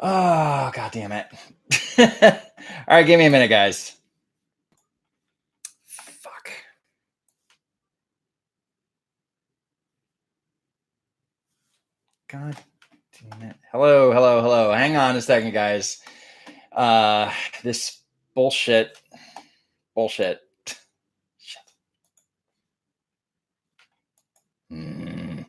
Oh, God damn it. All right, give me a minute, guys. Fuck. God damn it. Hello. Hang on a second, guys. This bullshit. Shit. Mm.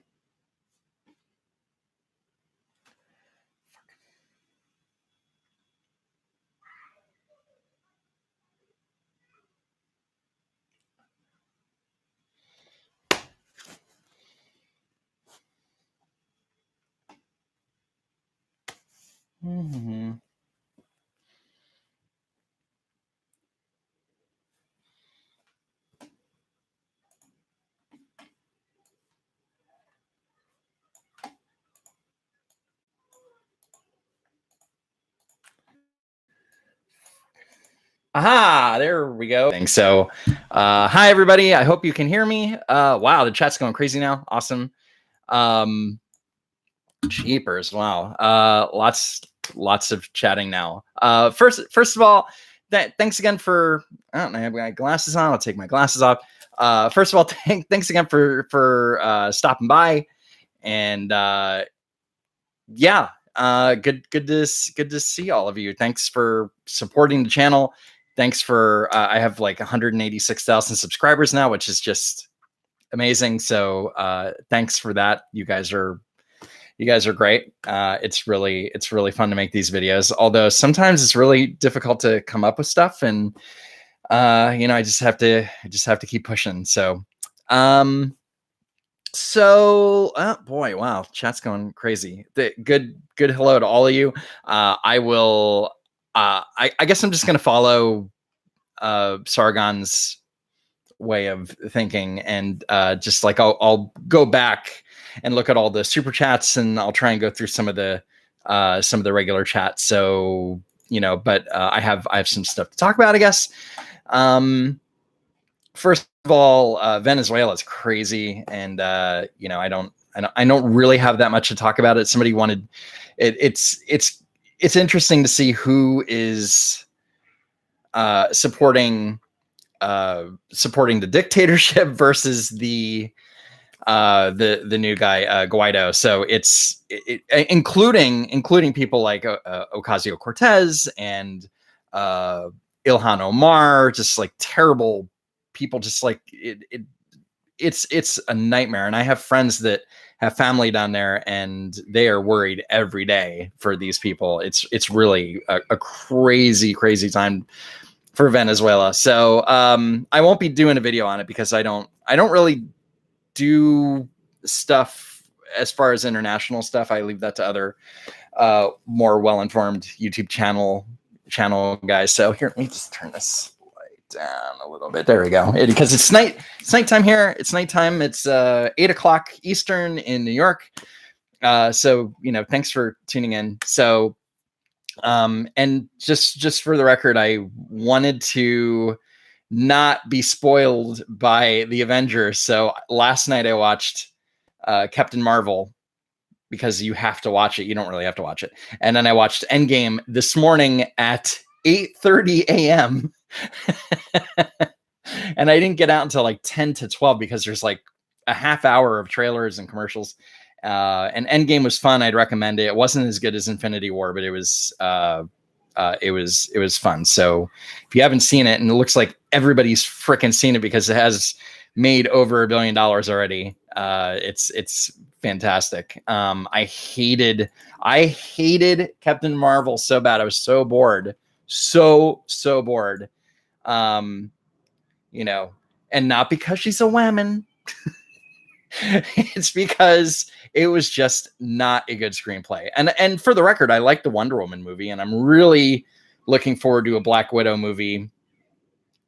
Mm-hmm. Aha, there we go. So, hi everybody. I hope you can hear me. Wow, the chat's going crazy now. Awesome. Jeepers. Wow. Lots of chatting now. First of all, thanks again for, I don't know, I have my glasses on. I'll take my glasses off. First of all, thanks again for stopping by. And yeah, good to see all of you. Thanks for supporting the channel. Thanks for I have like 186,000 subscribers now, which is just amazing. So thanks for that. You guys are great. It's really fun to make these videos. Although sometimes it's really difficult to come up with stuff, and I just have to keep pushing. So boy, wow, chat's going crazy. Good hello to all of you. I will I guess I'm just gonna follow Sargon's way of thinking, and just like I'll go back and look at all the super chats, and I'll try and go through some of the regular chats. So but I have some stuff to talk about, I guess. First of all, Venezuela is crazy, and I don't really have that much to talk about it. Somebody wanted it. It's interesting to see who is supporting the dictatorship versus the new guy Guaido. So it's including people like Ocasio-Cortez and Ilhan Omar, just like terrible people. Just like it's a nightmare. And I have friends that have family down there, and they are worried every day for these people. It's really a crazy time for Venezuela. So I won't be doing a video on it because I don't really do stuff as far as international stuff. I leave that to other more well-informed YouTube channel guys. So here, let me just turn this light down a little bit. There we go. Because it's nighttime here. It's nighttime. It's 8 o'clock Eastern in New York. So thanks for tuning in. So and just for the record, I wanted to not be spoiled by the Avengers. So last night I watched Captain Marvel, because you have to watch it. You don't really have to watch it. And then I watched Endgame this morning at 8:30 a.m. And I didn't get out until like 10 to 12 because there's like a half hour of trailers and commercials. And Endgame was fun. I'd recommend it. It wasn't as good as Infinity War, but it was fun. So if you haven't seen it, and it looks like everybody's freaking seen it because it has made over $1 billion already. It's fantastic. I hated Captain Marvel so bad. I was so bored, so bored. And not because she's a woman. It's because it was just not a good screenplay. And for the record, I like the Wonder Woman movie, and I'm really looking forward to a Black Widow movie.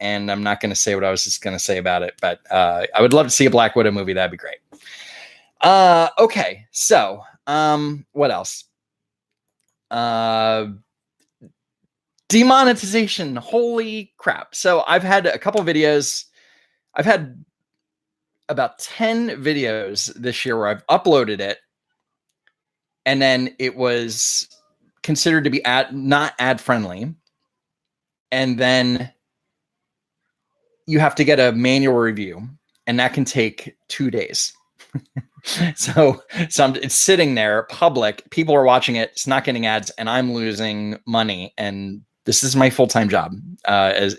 And I'm not going to say what I was just going to say about it, but I would love to see a Black Widow movie. That'd be great. Okay, so what else? Demonetization. Holy crap. So I've had a couple videos. I've had about 10 videos this year where I've uploaded it, and then it was considered to be not ad friendly, and then you have to get a manual review, and that can take 2 days. So it's sitting there public, people are watching it, it's not getting ads, and I'm losing money. And this is my full-time job. As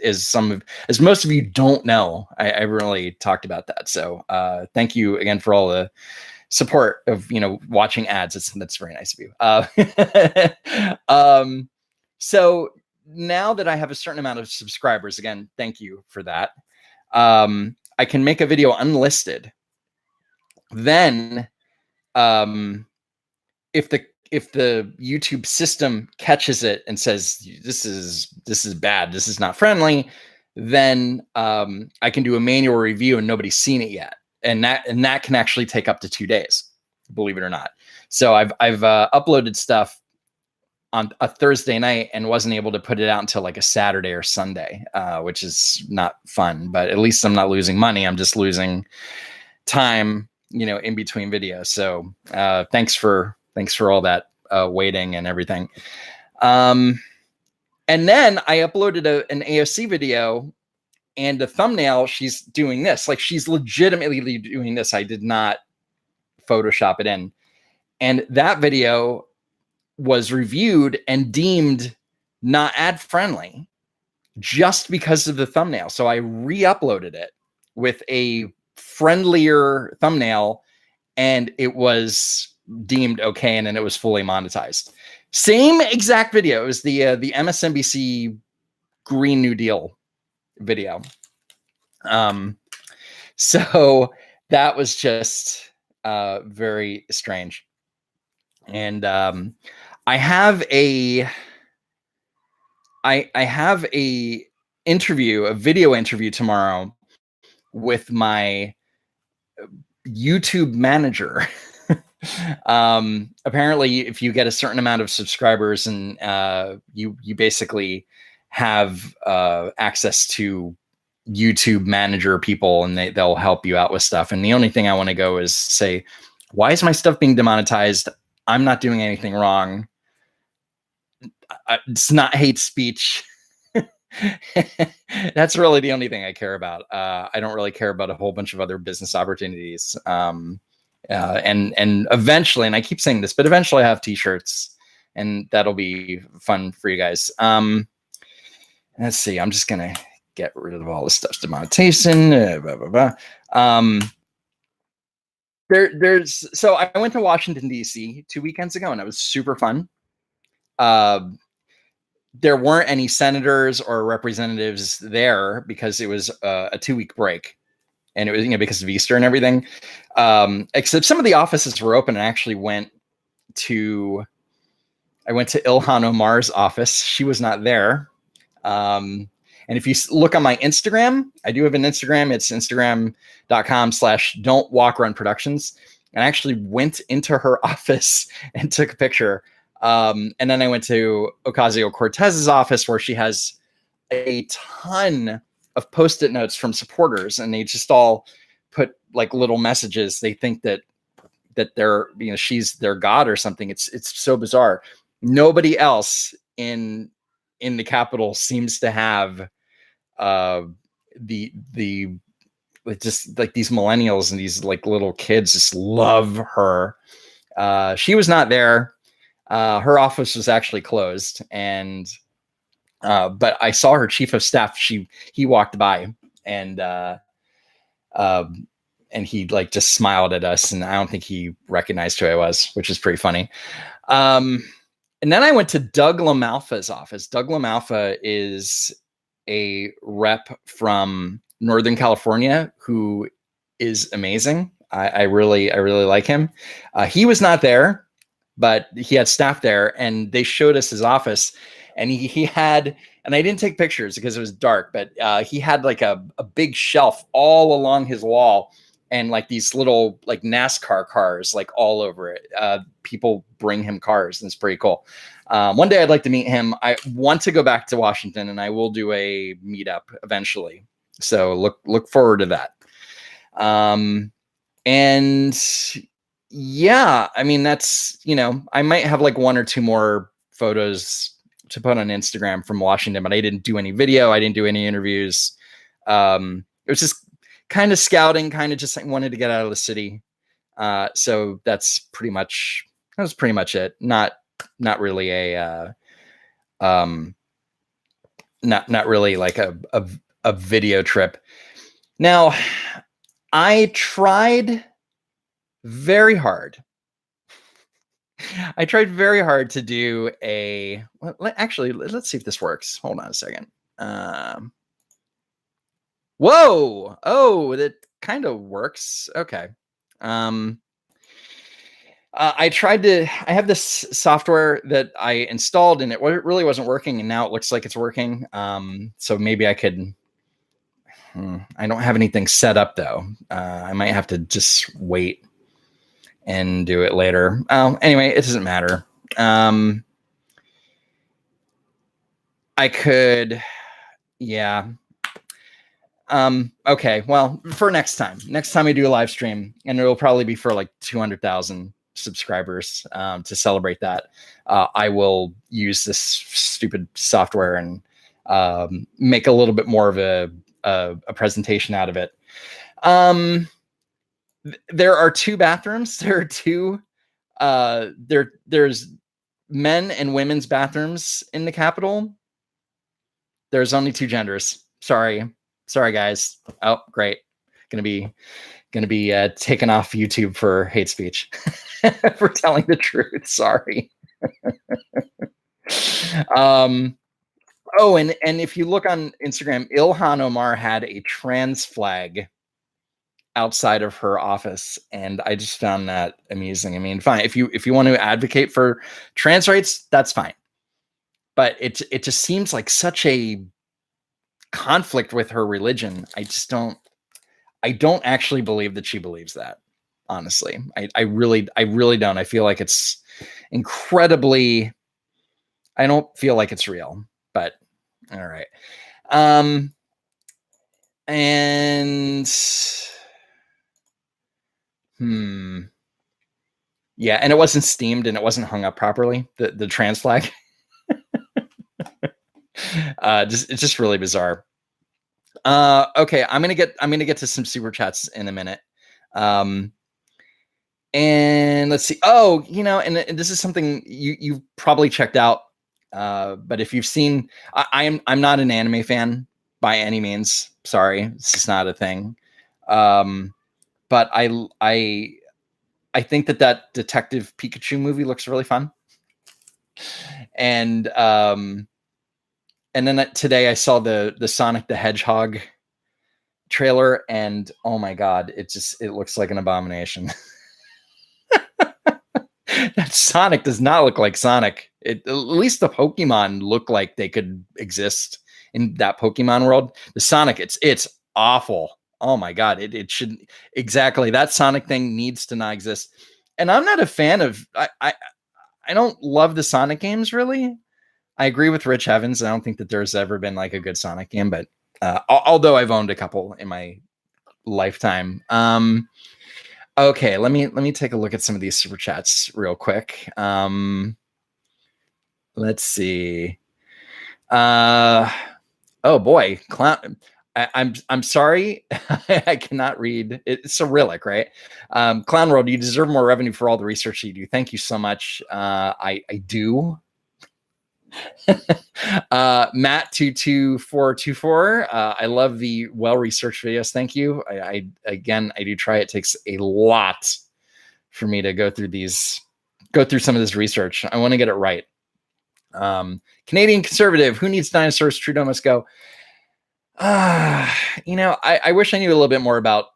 most of you don't know, I really talked about that. So thank you again for all the support of, watching ads. That's very nice of you. So now that I have a certain amount of subscribers, again, thank you for that. I can make a video unlisted. Then if the YouTube system catches it and says this is bad, this is not friendly, then I can do a manual review and nobody's seen it yet, and that can actually take up to 2 days, believe it or not. So I've uploaded stuff on a Thursday night and wasn't able to put it out until like a Saturday or Sunday, which is not fun, but at least I'm not losing money. I'm just losing time, in between videos. So thanks for all that waiting and everything. And then I uploaded an AOC video, and the thumbnail, she's doing this. Like, she's legitimately doing this. I did not Photoshop it in. And that video was reviewed and deemed not ad friendly just because of the thumbnail. So I re-uploaded it with a friendlier thumbnail, and it was deemed okay, and then it was fully monetized. Same exact video. It was the MSNBC Green New Deal video. So that was just very strange. And I have a video interview tomorrow with my YouTube manager. Apparently, if you get a certain amount of subscribers, and you basically have access to YouTube manager people, and they'll help you out with stuff. And the only thing I want to go is say, why is my stuff being demonetized? I'm not doing anything wrong. It's not hate speech. That's really the only thing I care about. I don't really care about a whole bunch of other business opportunities. And eventually, and I keep saying this, but eventually I have t-shirts, and that'll be fun for you guys. Let's see. I'm just going to get rid of all this stuff. Demonetization, blah, blah, blah. So I went to Washington, D.C. 2 weekends ago, and it was super fun. There weren't any senators or representatives there because it was a 2-week break, and it was because of Easter and everything. Except some of the offices were open, and I actually went to Ilhan Omar's office. She was not there. And if you look on my Instagram, I do have an Instagram. It's instagram.com/don'twalkrunproductions. And I actually went into her office and took a picture. And then I went to Ocasio-Cortez's office, where she has a ton of Post-it notes from supporters, and they just all put like little messages. They think that they're, she's their god or something. It's so bizarre. Nobody else in the Capitol seems to have just like these millennials and these like little kids just love her. She was not there. Her office was actually closed, and but I saw her chief of staff. He walked by, and he like just smiled at us, and I don't think he recognized who I was, which is pretty funny. And then I went to Doug LaMalfa's office. Doug LaMalfa is a rep from Northern California who is amazing. I really like him. He was not there, but he had staff there, and they showed us his office, and he had, and I didn't take pictures because it was dark, but he had like a big shelf all along his wall, and like these little like NASCAR cars like all over it. People bring him cars, and it's pretty cool. One day I'd like to meet him. I want to go back to Washington, and I will do a meetup eventually. So look forward to that. And yeah, I mean, that's, I might have like 1 or 2 more photos to put on Instagram from Washington, but I didn't do any video. I didn't do any interviews. It was just kind of scouting, kind of just wanted to get out of the city. So that's pretty much it. Not really a not really like a video trip. Now, I tried very hard. I tried very hard to do a. Actually, let's see if this works. Hold on a second. Whoa! Oh, that kind of works. Okay. I tried to. I have this software that I installed, and it really wasn't working, and now it looks like it's working. So maybe I could. I don't have anything set up though. I might have to just wait and do it later. Anyway, it doesn't matter. I could, yeah. Okay, well, for next time I do a live stream, and it'll probably be for like 200,000 subscribers to celebrate that. I will use this stupid software and make a little bit more of a presentation out of it. There are two bathrooms. There are two. There's men and women's bathrooms in the Capitol. There's only two genders. Sorry, guys. Oh, great. Gonna be taken off YouTube for hate speech for telling the truth. Sorry. Oh, and if you look on Instagram, Ilhan Omar had a trans flag outside of her office, and I just found that amusing. I mean, fine, if you want to advocate for trans rights, that's fine, but it just seems like such a conflict with her religion. I don't actually believe that she believes that. Honestly, I really don't. I feel like it's incredibly. I don't feel like it's real, but all right. And yeah, and it wasn't steamed and it wasn't hung up properly, the trans flag. It's just really bizarre. Okay, I'm gonna get to some super chats in a minute. And let's see. Oh, and this is something you've probably checked out. But if you've seen, I'm not an anime fan by any means. Sorry, this is not a thing. But I think that Detective Pikachu movie looks really fun. And then today I saw the Sonic the Hedgehog trailer, and oh my god, it looks like an abomination. That Sonic does not look like Sonic. At least the Pokemon look like they could exist in that Pokemon world. The Sonic, it's awful. Oh my god, it should exactly, that Sonic thing needs to not exist. And I'm not a fan of. I don't love the Sonic games really. I agree with Rich Evans. I don't think that there's ever been like a good Sonic game, but although I've owned a couple in my lifetime. Okay, let me take a look at some of these super chats real quick. Let's see. Oh boy, Clown. I'm sorry, I cannot read. It's Cyrillic, right? Clown World, you deserve more revenue for all the research you do. Thank you so much. I do. Matt22424. I love the well-researched videos. Thank you. I do try. It takes a lot for me to go through some of this research. I want to get it right. Canadian conservative, who needs dinosaurs? Trudeau must go. I wish I knew a little bit more about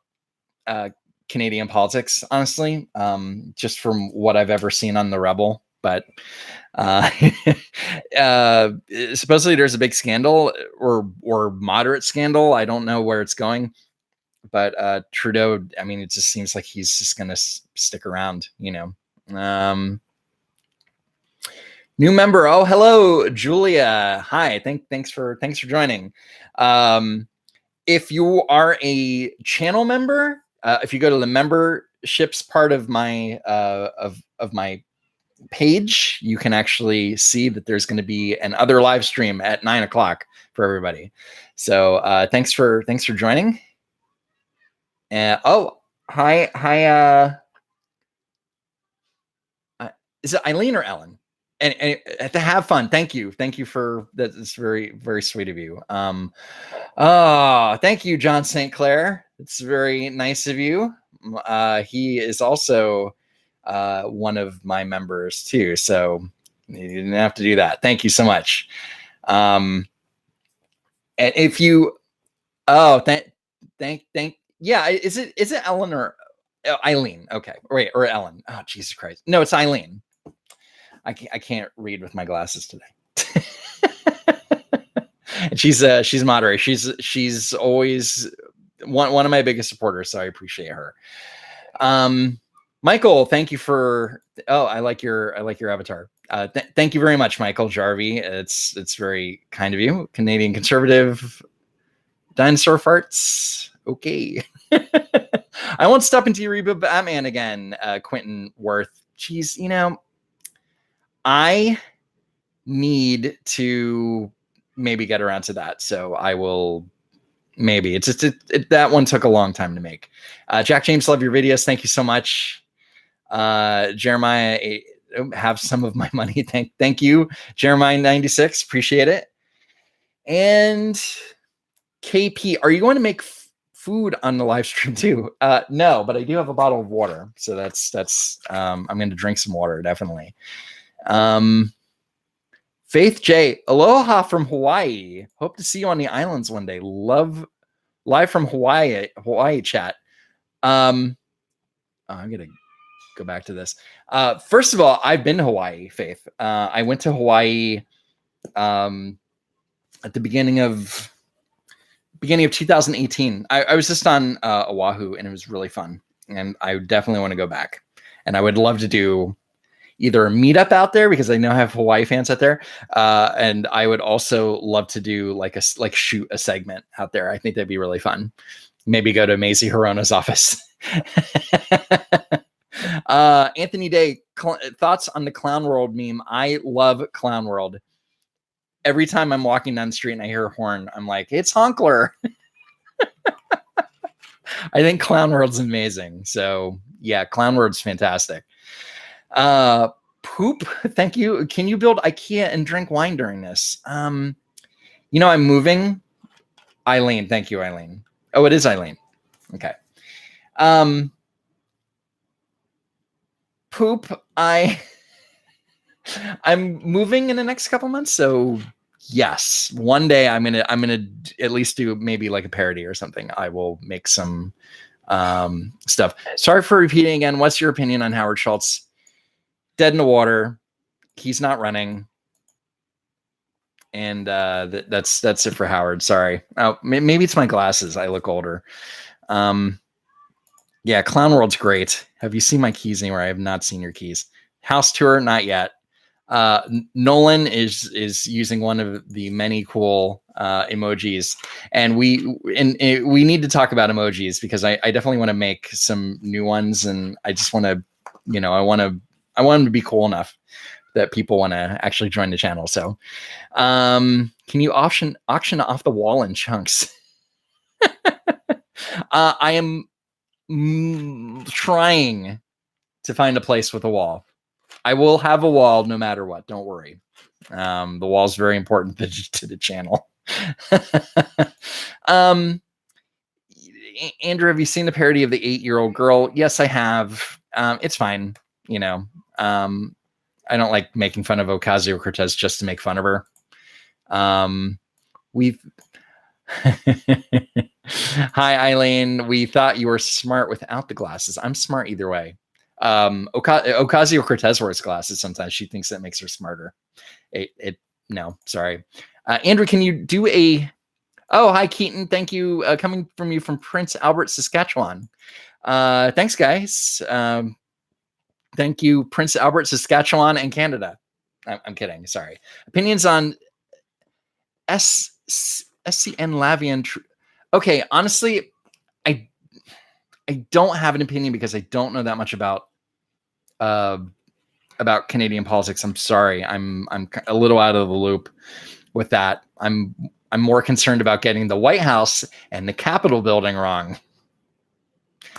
Canadian politics, honestly, just from what I've ever seen on The Rebel. But supposedly there's a big scandal or moderate scandal. I don't know where it's going, but Trudeau, I mean, it just seems like he's just going to stick around, New member. Oh, hello, Julia. Hi. Thanks for joining. If you are a channel member, if you go to the memberships part of my page, you can actually see that there's going to be an other live stream at 9 o'clock for everybody. So thanks for joining. Oh, hi. Is it Eileen or Ellen? And to have fun. Thank you for that. It's very, very sweet of you. Thank you, John St. Clair. It's very nice of you. He is also one of my members too, so you didn't have to do that. Thank you so much. And if you, thank, yeah, is it Ellen or Eileen? Okay, wait, or Ellen? Oh, Jesus Christ! No, it's Eileen. I can't read with my glasses today. And she's moderate. She's always one of my biggest supporters, so I appreciate her. Michael, thank you for. Oh, I like your avatar. Thank you very much, Michael Jarvie. It's very kind of you. Canadian conservative dinosaur farts. Okay. I won't stop until you reboot Batman again, Quentin Worth. Geez, I need to maybe get around to that. So I will. Maybe it's just that one took a long time to make. Jack James, love your videos. Thank you so much. Jeremiah, have some of my money. Thank you, Jeremiah 96. Appreciate it. And KP, are you going to make food on the live stream too? No, but I do have a bottle of water, so that's. I'm going to drink some water definitely. Faith J, aloha from Hawaii. Hope to see you on the islands one day. Love live from Hawaii chat. I'm gonna go back to this. First of all, I've been to Hawaii, Faith. I went to Hawaii at the beginning of 2018. I was just on Oahu, and it was really fun. And I definitely want to go back. And I would love to do either a meetup out there, because I know I have Hawaii fans out there, and I would also love to do shoot a segment out there. I think that'd be really fun. Maybe go to Mazie Hirono's office. Anthony Day, thoughts on the Clown World meme? I love Clown World. Every time I'm walking down the street and I hear a horn, I'm like, it's Honkler. I think Clown World's amazing. So yeah, Clown World's fantastic. Poop, thank you. Can you build IKEA and drink wine during this? I'm moving. Eileen, thank you, Eileen. Oh, it is Eileen. Okay. Poop, I'm moving in the next couple months, so yes, one day I'm gonna at least do maybe like a parody or something. I will make some stuff. Sorry for repeating again. What's your opinion on Howard Schultz? Dead in the water. He's not running. And that's it for Howard. Sorry. Oh, maybe it's my glasses. I look older. Yeah, Clown World's great. Have you seen my keys anywhere? I have not seen your keys. House tour, not yet. Nolan is using one of the many cool emojis, and we need to talk about emojis, because I definitely want to make some new ones, and I just want to, I want them to be cool enough that people want to actually join the channel. So, can you auction off the wall in chunks? I am trying to find a place with a wall. I will have a wall no matter what. Don't worry. The wall's very important to the channel. Andrew, have you seen the parody of the 8-year-old girl? Yes, I have. It's fine. I don't like making fun of Ocasio-Cortez just to make fun of her. Hi, Eileen. We thought you were smart without the glasses. I'm smart either way. Ocasio-Cortez wears glasses sometimes. She thinks that makes her smarter. No, sorry. Andrew, can you do a... Oh, hi, Keaton. Thank you. Coming from you from Prince Albert, Saskatchewan. Thanks, guys. Thank you, Prince Albert, Saskatchewan, and Canada. I'm kidding. Sorry. Opinions on SCN Lavian. Okay, honestly, I don't have an opinion because I don't know that much about about Canadian politics. I'm sorry. I'm a little out of the loop with that. I'm more concerned about getting the White House and the Capitol building wrong.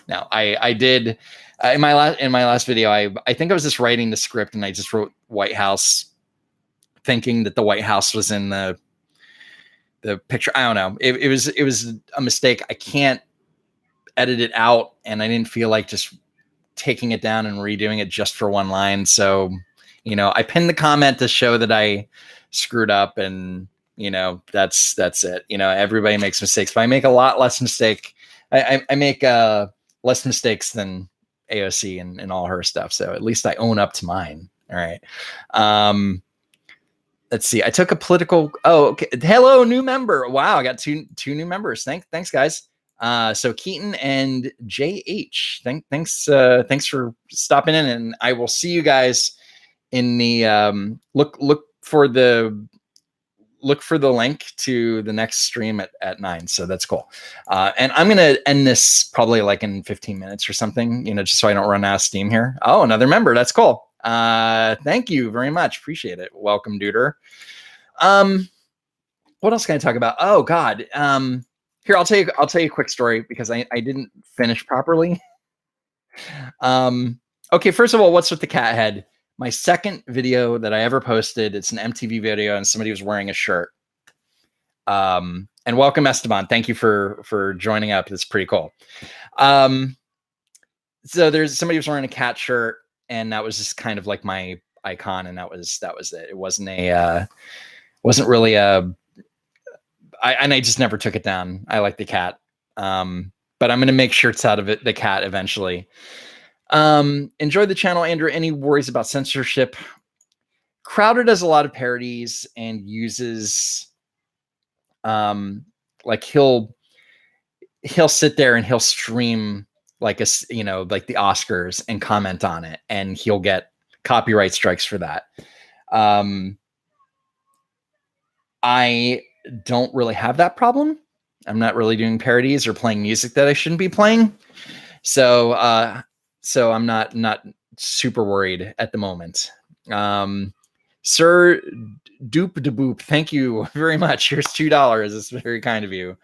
Now, I did in my last video. I think I was just writing the script and I just wrote White House, thinking that the White House was in the picture. I don't know. It was a mistake. I can't edit it out, and I didn't feel like just taking it down and redoing it just for one line. So, you know, I pinned the comment to show that I screwed up, and you know, that's it. You know, everybody makes mistakes, but I make a lot less mistake. I make less mistakes than AOC and all her stuff. So at least I own up to mine. All right. Let's see. I took a political. Oh, okay. Hello, new member. Wow, I got two new members. Thanks, guys. So Keaton and JH. Thanks for stopping in, and I will see you guys in the look for the link to the next stream at 9. So that's cool. And I'm gonna end this probably like in 15 minutes or something. You know, just so I don't run out of steam here. Oh, another member. That's cool. Thank you very much. Appreciate it. Welcome, Duder. What else can I talk about? Oh God. Here, I'll tell you a quick story because I didn't finish properly. Okay, first of all, what's with the cat head? My second video that I ever posted, it's an MTV video and somebody was wearing a shirt. And welcome, Esteban. Thank you for joining up. It's pretty cool. So there's somebody was wearing a cat shirt, and that was just kind of like my icon, and that was it. It wasn't really a I just never took it down. I like the cat. But I'm gonna make shirts out of it, the cat, eventually. Enjoy the channel, Andrew. Any worries about censorship? Crowder does a lot of parodies and uses like he'll sit there and he'll stream like like the Oscars and comment on it, and he'll get copyright strikes for that. I don't really have that problem. I'm not really doing parodies or playing music that I shouldn't be playing. So I'm not super worried at the moment. Sir Doop de Boop, thank you very much. Here's $2. It's very kind of you.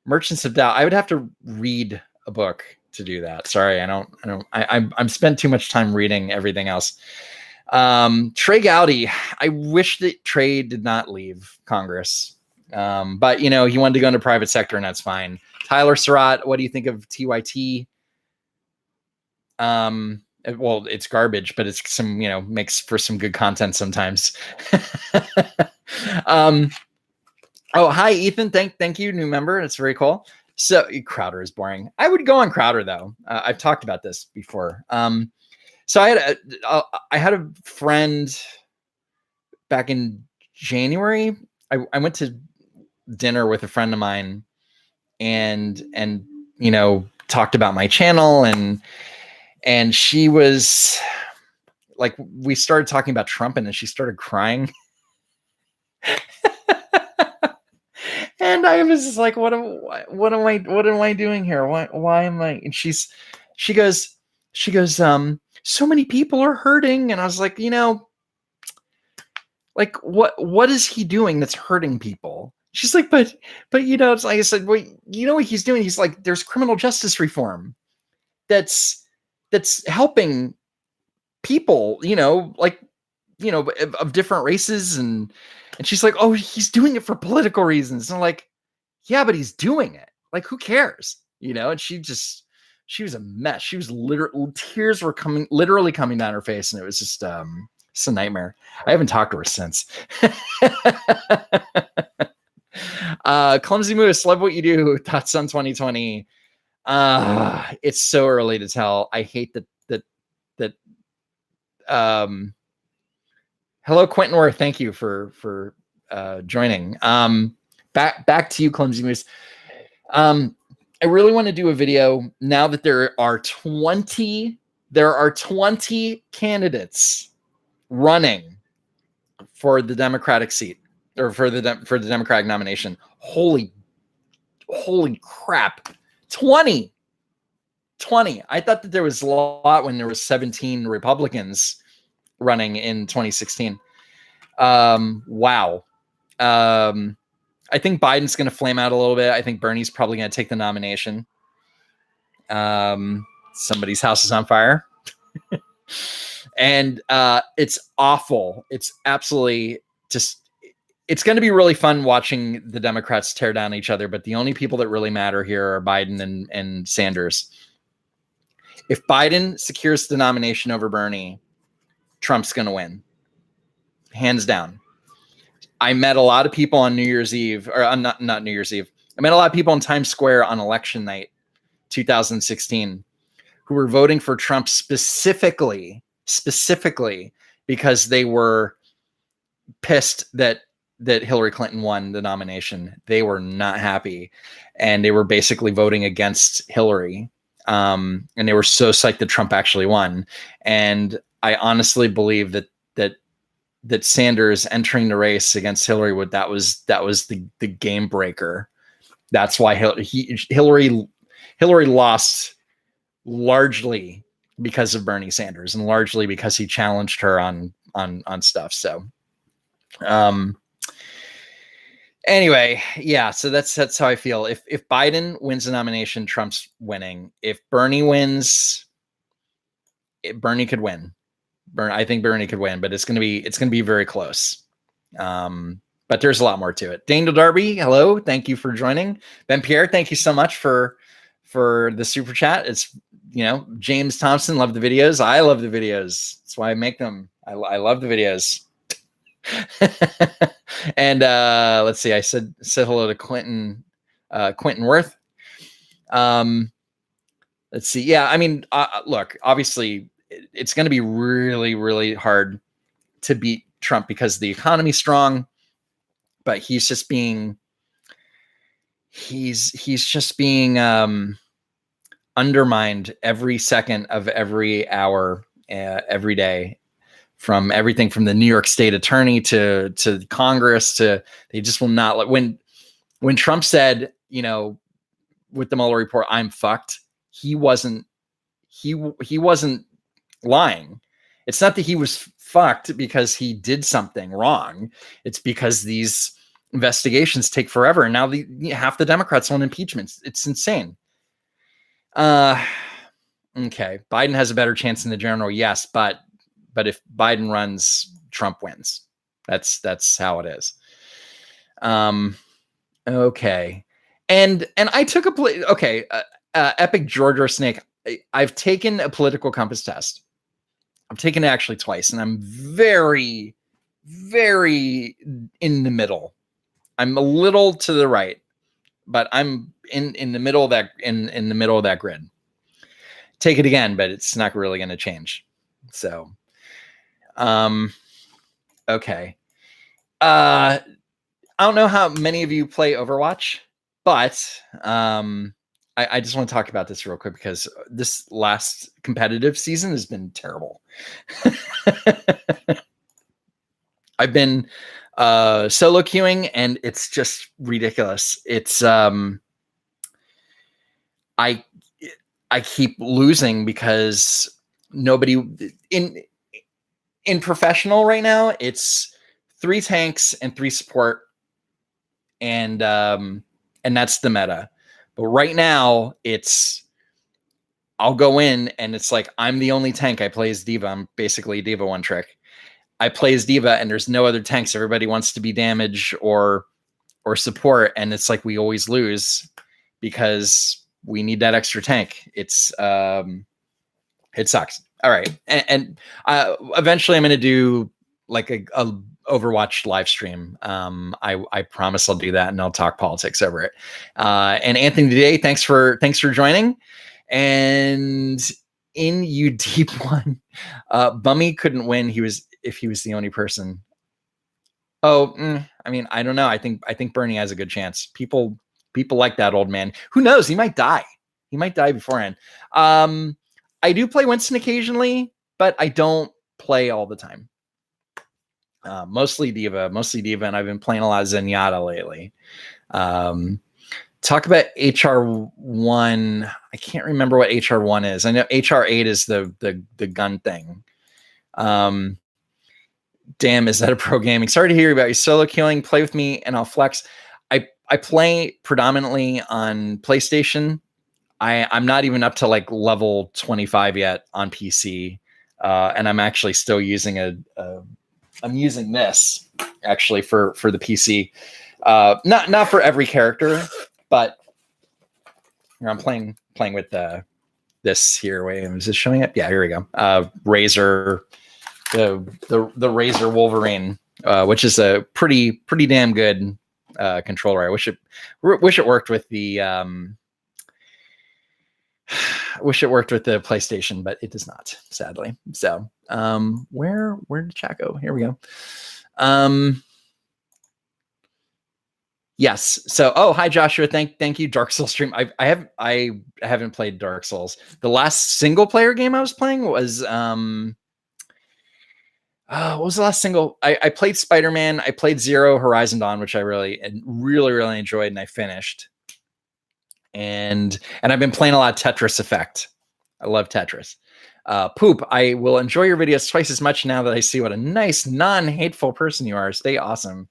Merchants of Doubt. I would have to read a book to do that. Sorry, I'm spent too much time reading everything else. Trey Gowdy. I wish that Trey did not leave Congress. But you know, he wanted to go into private sector, and that's fine. Tyler Surratt, what do you think of TYT? Well, it's garbage, but it's some, you know, makes for some good content sometimes. Oh, hi, Ethan. Thank you, new member. It's very cool. So Crowder is boring. I would go on Crowder though. I've talked about this before. So I had a friend back in January. I went to dinner with a friend of mine, and you know, talked about my channel, and she was like, we started talking about Trump, and then she started crying. And I was just like, what am I doing here? Why am I? And she goes, so many people are hurting. And I was like, you know, like what is he doing that's hurting people? She's like, but you know, it's like I said, well, you know what he's doing? He's like, there's criminal justice reform that's helping people, you know, like, you know, of different races, and she's like, oh, he's doing it for political reasons. And I'm like, yeah, but he's doing it. Like, who cares? You know? And she was a mess. She was tears were literally coming down her face, and it was just it's a nightmare. I haven't talked to her since. Clumsy Moose, love what you do. Thoughts on 2020. It's so early to tell. I hate that hello, Quentin. Thank you for joining. Back to you, Clumsy Moose. I really want to do a video now that there are 20 candidates running for the Democratic seat, or for the Democratic nomination. Holy crap. 20. 20. I thought that there was a lot when there was 17 Republicans running in 2016. Wow. I think Biden's going to flame out a little bit. I think Bernie's probably going to take the nomination. Somebody's house is on fire. And it's awful. It's absolutely just, it's going to be really fun watching the Democrats tear down each other. But the only people that really matter here are Biden and Sanders. If Biden secures the nomination over Bernie, Trump's going to win. Hands down. I met a lot of people on New Year's Eve, or not New Year's Eve. I met a lot of people in Times Square on election night, 2016, who were voting for Trump specifically because they were pissed that Hillary Clinton won the nomination. They were not happy, and they were basically voting against Hillary. And they were so psyched that Trump actually won. And I honestly believe that Sanders entering the race against Hillary that was the game breaker. That's why Hillary lost largely because of Bernie Sanders and largely because he challenged her on stuff. So, anyway, yeah. So that's how I feel. If Biden wins the nomination, Trump's winning. If Bernie wins, Bernie could win. I think Bernie could win, but it's gonna be very close. But there's a lot more to it. Daniel Darby, hello, thank you for joining. Ben Pierre, thank you so much for the super chat. It's James Thompson, love the videos. I love the videos. That's why I make them. I love the videos. And let's see. I said hello to Quentin Worth. Let's see. Yeah, I mean, look, obviously, it's going to be really, really hard to beat Trump because the economy's strong, but he's just being undermined every second of every hour, every day, from everything from the New York State attorney to Congress to, they just will not let, when Trump said, with the Mueller report, I'm fucked. He wasn't lying. It's not that he was fucked because he did something wrong. It's because these investigations take forever. And now half the Democrats want impeachments. It's insane. Okay. Biden has a better chance in the general. Yes. But if Biden runs, Trump wins. That's how it is. Okay. And I took Epic George or Snake. I've taken a political compass test. I've taken it actually twice, and I'm very, very in the middle. I'm a little to the right, but I'm in the middle of that in the middle of that grid. Take it again, but it's not really going to change. So, okay. I don't know how many of you play Overwatch, but I just want to talk about this real quick because this last competitive season has been terrible. I've been solo queuing and it's just ridiculous. It's I keep losing because nobody in professional right now. It's 3 tanks and 3 support, and that's the meta. But right now, I'll go in and it's like, I'm the only tank. I play as Diva. I'm basically Diva one trick. I play as Diva and there's no other tanks. Everybody wants to be damage or support. And it's like, we always lose because we need that extra tank. It sucks. All right. And eventually I'm going to do like a Overwatch live stream. I promise I'll do that and I'll talk politics over it. And Anthony today, thanks for joining. And in you deep one, Bummy couldn't win. If he was the only person. I mean, I don't know. I think Bernie has a good chance. People like that old man. Who knows? He might die. He might die beforehand. I do play Winston occasionally, but I don't play all the time. Mostly Diva, and I've been playing a lot of Zenyatta lately. talk about HR1. I can't remember what HR1 is. I know HR8 is the gun thing. Damn, is that a pro gaming? Sorry to hear about you solo queuing. Play with me and I'll flex. I play predominantly on PlayStation. I'm not even up to like level 25 yet on PC. And I'm actually still using I'm using this actually for the PC. Not for every character, but I'm playing with this here. Wait, is this showing up? Yeah, here we go. Razor, the Razor Wolverine, which is a pretty damn good controller. I wish it worked with the PlayStation, but it does not, sadly. So where did chat go? Here we go. Yes. So, hi Joshua. Thank you, Dark Souls stream. I haven't played Dark Souls. The last single player game I was playing was what was the last single? I played Spider-Man. I played Zero Horizon Dawn, which I really enjoyed, and I finished. And I've been playing a lot of Tetris Effect. I love Tetris. Poop, I will enjoy your videos twice as much now that I see what a nice, non-hateful person you are. Stay awesome.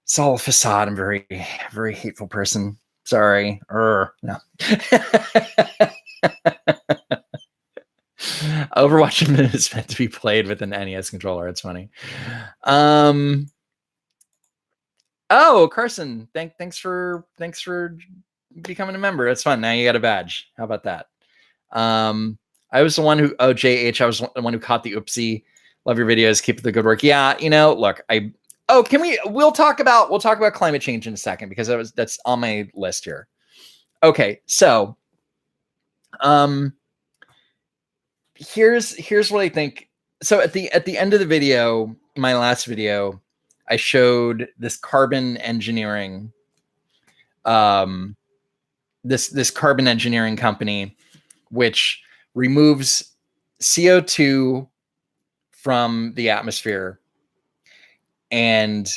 It's all a facade. I'm a very, very hateful person. Sorry. No. Overwatch is meant to be played with an NES controller. It's funny. Oh, Carson, thanks for becoming a member. It's fun. Now you got a badge. How about that? I was the one who JH. I was the one who caught the oopsie. Love your videos. Keep the good work. Yeah, look, we'll talk about climate change in a second because that's on my list here. Okay, so here's what I think. So at the end of the video, my last video, I showed this carbon engineering this carbon engineering company which removes CO2 from the atmosphere and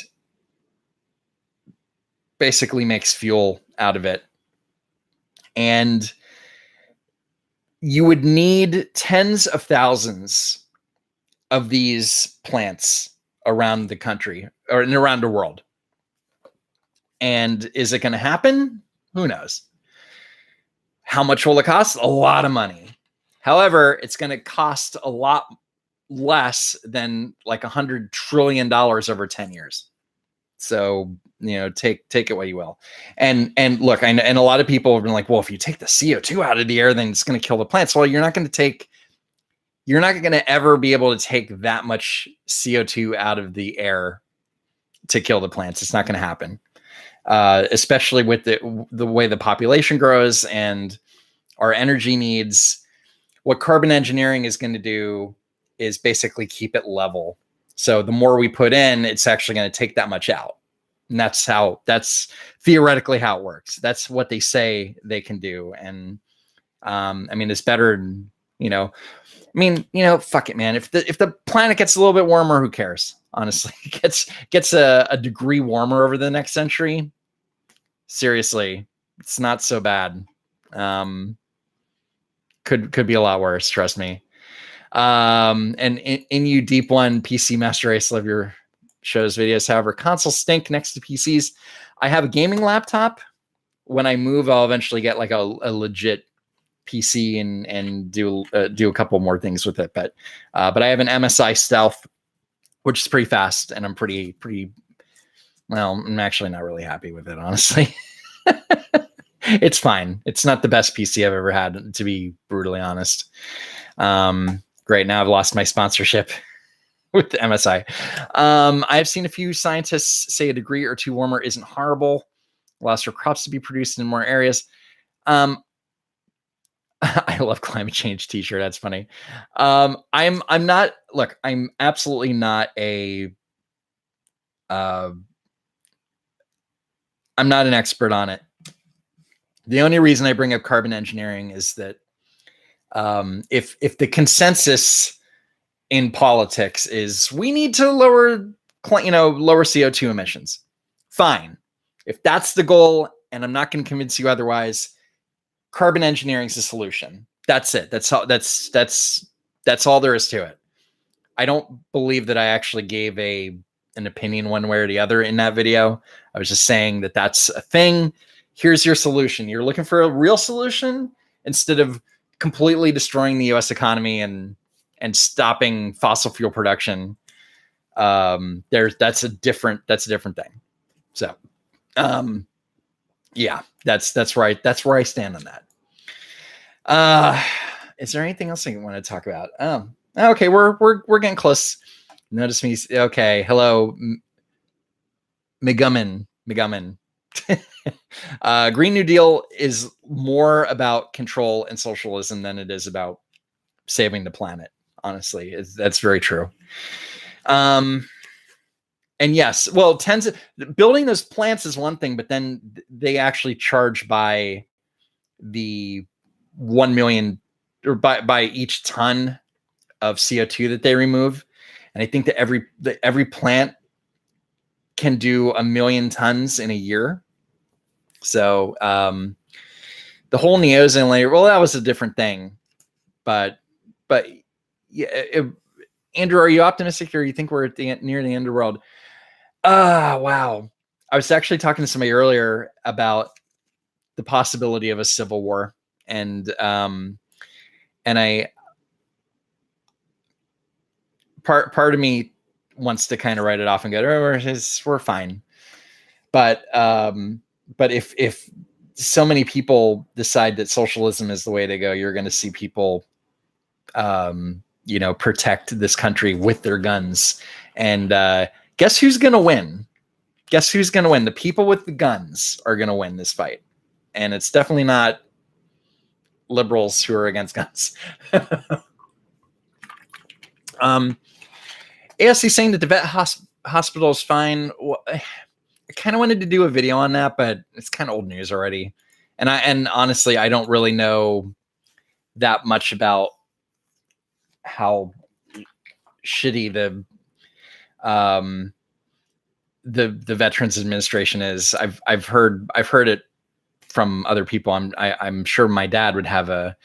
basically makes fuel out of it. And you would need tens of thousands of these plants around the country or around the world. And is it going to happen? Who knows? How much will it cost? A lot of money. However, it's going to cost a lot less than like $100 trillion over 10 years. So, take it what you will. And look, and a lot of people have been like, well, if you take the CO2 out of the air, then it's going to kill the plants. Well, you're not going to ever be able to take that much CO2 out of the air to kill the plants. It's not going to happen. Especially with the way the population grows and our energy needs. What carbon engineering is going to do is basically keep it level. So the more we put in, it's actually going to take that much out. And that's theoretically how it works. That's what they say they can do. And it's better, fuck it, man. If the planet gets a little bit warmer, who cares? Honestly, gets a degree warmer over the next century. Seriously, it's not so bad. Could be a lot worse. Trust me. And in you deep one PC Master Race, love your shows, videos. However, consoles stink next to PCs. I have a gaming laptop. When I move, I'll eventually get like a legit PC and do a couple more things with it. But I have an MSI Stealth, which is pretty fast, and I'm pretty. Well, I'm actually not really happy with it, honestly. It's fine. It's not the best PC I've ever had, to be brutally honest. Great. Now I've lost my sponsorship with the MSI. I've seen a few scientists say a degree or two warmer isn't horrible. Allows for crops to be produced in more areas. I love climate change t-shirt. That's funny. I'm absolutely not I'm not an expert on it. The only reason I bring up carbon engineering is that if the consensus in politics is we need to lower CO2 emissions, fine. If that's the goal and I'm not going to convince you otherwise. Carbon engineering is the solution. That's it. That's all there is to it. I don't believe that I actually gave an opinion one way or the other in that video. I was just saying that that's a thing. Here's your solution. You're looking for a real solution instead of completely destroying the U.S. economy and stopping fossil fuel production. That's a different thing. So, yeah, that's right. That's where I stand on that. Is there anything else I want to talk about? Okay, we're getting close. Notice me. Okay, hello, McGummin. Green New Deal is more about control and socialism than it is about saving the planet. Honestly, that's very true. And yes, well, building those plants is one thing, but then they actually charge by the 1 million or by each ton of CO2 that they remove. And I think that every plant can do 1 million tons in a year. So the whole neozone layer, well, that was a different thing. But yeah, Andrew, are you optimistic, or you think we're at near the end of the world? Wow. I was actually talking to somebody earlier about the possibility of a civil war, and I part of me wants to kind of write it off and go, oh, we're fine. But if so many people decide that socialism is the way to go, you're going to see people, protect this country with their guns. And guess who's going to win? Guess who's going to win? The people with the guns are going to win this fight. And it's definitely not liberals who are against guns. ASC saying that the vet hospital is fine. Well, I kind of wanted to do a video on that, but it's kind of old news already. And honestly, I don't really know that much about how shitty the Veterans Administration is. I've heard it from other people. I'm sure my dad would have an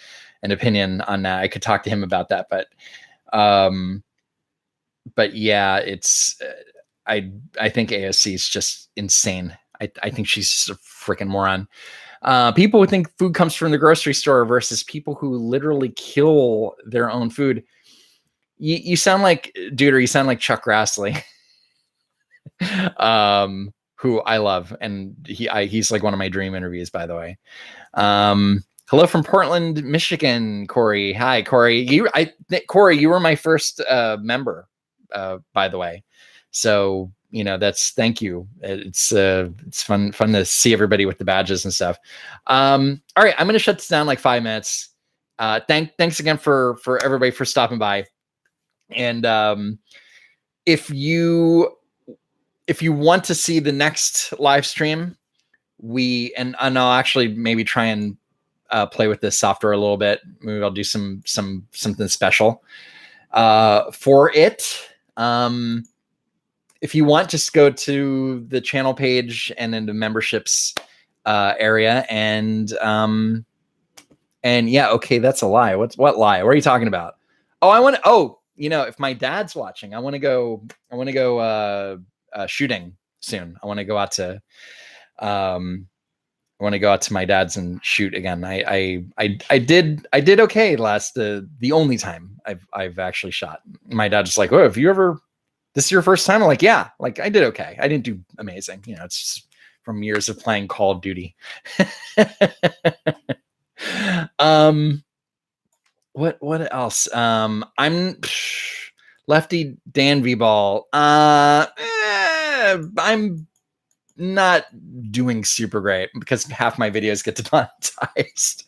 opinion on that. I could talk to him about that, but yeah, it's I think AOC is just insane. I think she's just a freaking moron. People who think food comes from the grocery store versus people who literally kill their own food. You sound like, dude, or you sound like Chuck Grassley, who I love, and he's like one of my dream interviews, by the way. Hello from Portland, Michigan, Corey. Hi, Corey. Corey, you were my first member, by the way. So thank you. It's fun to see everybody with the badges and stuff. All right, I'm gonna shut this down like 5 minutes. Thanks again for everybody for stopping by. And if you want to see the next live stream, and I'll actually maybe try and play with this software a little bit. Maybe I'll do something special for it. If you want, just go to the channel page and then the memberships area, and yeah, okay, that's a lie. What lie? What are you talking about? If my dad's watching, I want to go shooting soon. I want to go out to my dad's and shoot again. I did okay the only time I've actually shot. My dad's like, "Oh, this is your first time?" I'm like, "Yeah." Like, I did okay. I didn't do amazing. It's just from years of playing Call of Duty. What else? I'm Lefty Dan V-Ball. I'm not doing super great because half my videos get demonetized.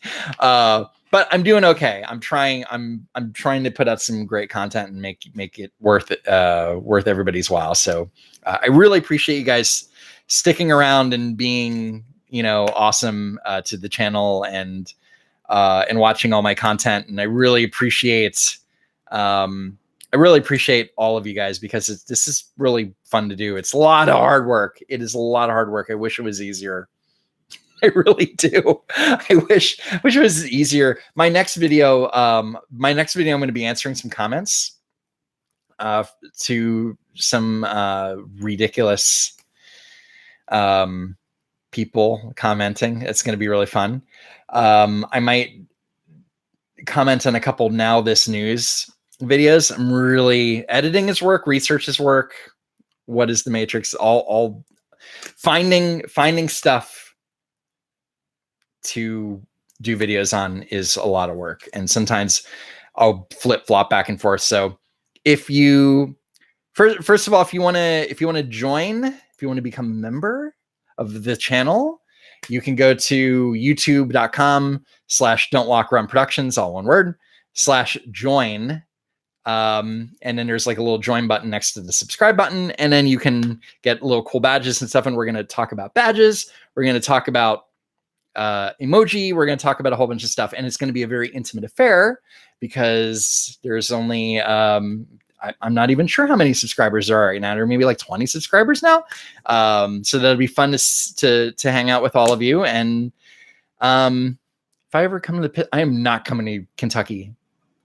But I'm doing okay. I'm trying to put out some great content and make it worth everybody's while. So I really appreciate you guys sticking around and being awesome to the channel and watching all my content. And I really appreciate all of you guys, because this is really fun to do. It's a lot of hard work. It is a lot of hard work. I wish it was easier. I really do. I wish it was easier. My next video, I'm going to be answering some comments to some ridiculous people commenting. It's going to be really fun. I might comment on a couple Now This News videos. I'm really editing his work, research his work. What is the Matrix? All finding stuff to do videos on is a lot of work, and sometimes I'll flip-flop back and forth. So if you first of all, if you want to join, if you want to become a member of the channel, you can go to youtube.com/don'twalkrunproductions, all one word, /join. And then there's like a little join button next to the subscribe button. And then you can get little cool badges and stuff. And we're going to talk about badges. We're going to talk about emoji. We're going to talk about a whole bunch of stuff. And it's going to be a very intimate affair because there's only, I'm not even sure how many subscribers there are right now. There are maybe like 20 subscribers now. So that'll be fun to hang out with all of you. And if I ever come to the pit, I am not coming to Kentucky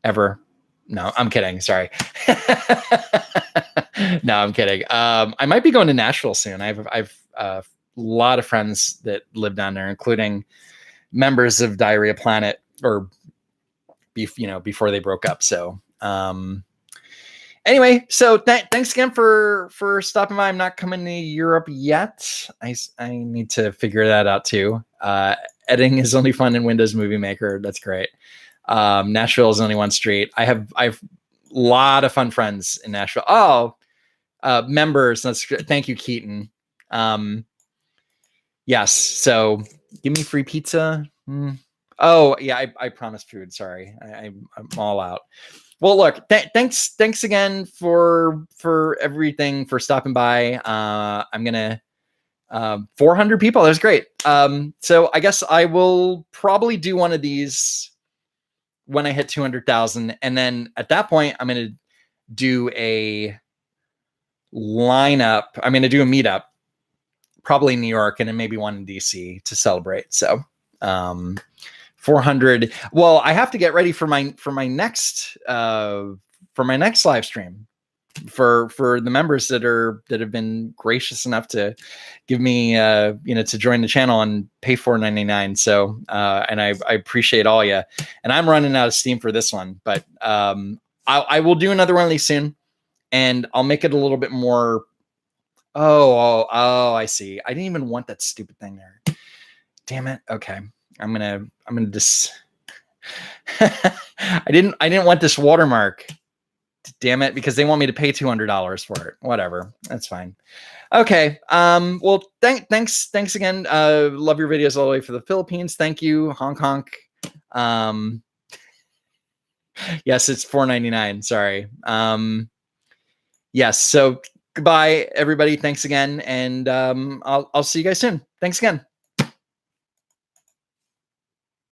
ever. No, I'm kidding. Sorry. No, I'm kidding. I might be going to Nashville soon. I've a lot of friends that live down there, including members of Diarrhea Planet, or before they broke up. So anyway, so thanks again for stopping by. I'm not coming to Europe yet. I need to figure that out too. Editing is only fun in Windows Movie Maker. That's great. Nashville is only one street. I've a lot of fun friends in Nashville. Oh, members. Thank you, Keaton. Yes. So give me free pizza. Oh yeah, I promised food. Sorry. I'm all out. Well, look, thanks again for everything, for stopping by. I'm going to, 400 people. That was great. So I guess I will probably do one of these when I hit 200,000. And then at that point, I'm going to do a lineup. I'm going to do a meetup, probably in New York, and then maybe one in DC to celebrate. So, 400. Well, I have to get ready for my next live stream for the members that have been gracious enough to give me, to join the channel and pay $4.99. So, and I appreciate all you. And I'm running out of steam for this one, but I will do another one of these soon, and I'll make it a little bit more. Oh, I see. I didn't even want that stupid thing there. Damn it. Okay. I'm gonna just, I didn't want this watermark. Damn it, because they want me to pay $200 for it. Whatever. That's fine. Okay. Well, thanks again. Love your videos all the way for the Philippines. Thank you. Honk honk. Yes, it's $4.99. Sorry. Yes. So goodbye, everybody. Thanks again. And I'll see you guys soon. Thanks again.